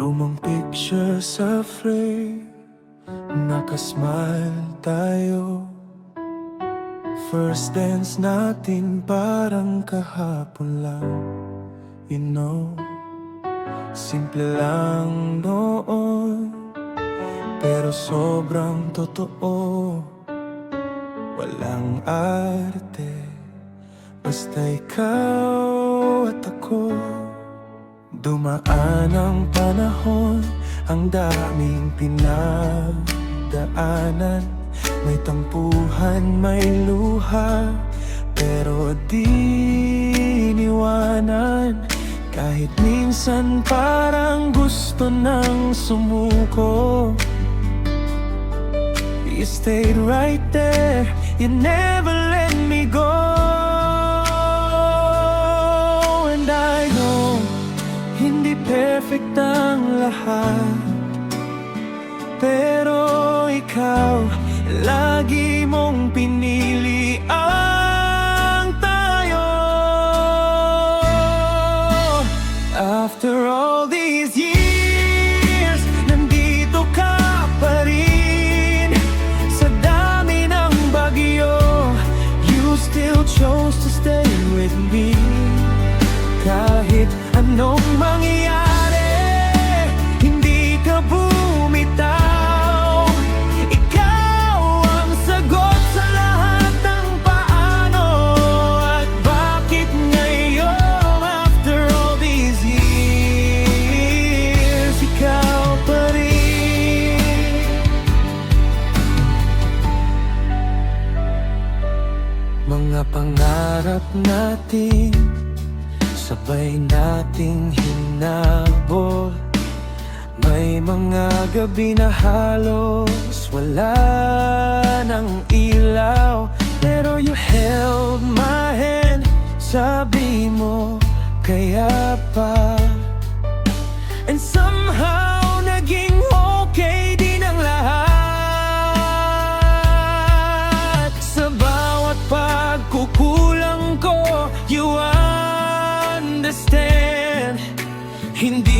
Lumang picture sa frame, nakasmile tayo. First dance natin parang kahapon lang. You know, simple lang noon, pero sobrang totoo. Walang arte, basta ikaw at ako. Dumaan ang panahon, ang daming pinagdaanan. May tampuhan, may luha, pero di iniwanan. Kahit minsan parang gusto nang sumuko, you stayed right there, you never let me go. And I know, hindi perfect ang lahat, pero ikaw, lagi mong pinili ang tayo. After all these years, nandito ka pa rin. Sa dami ng bagyo, you still chose to stay with me. Kahit anong mangyari, hindi ka bumitaw. Ikaw ang sagot sa lahat ng paano at bakit ngayon. After all these years, ikaw pa rin. Mga pangarap natin, sabay nating hinabol. May mga gabi na halos wala ng ilaw, pero you held my hand. Sabi mo, kaya pa. And somehow naging okay din ang lahat. Sa bawat pagkukulang ko, you understand. Hindi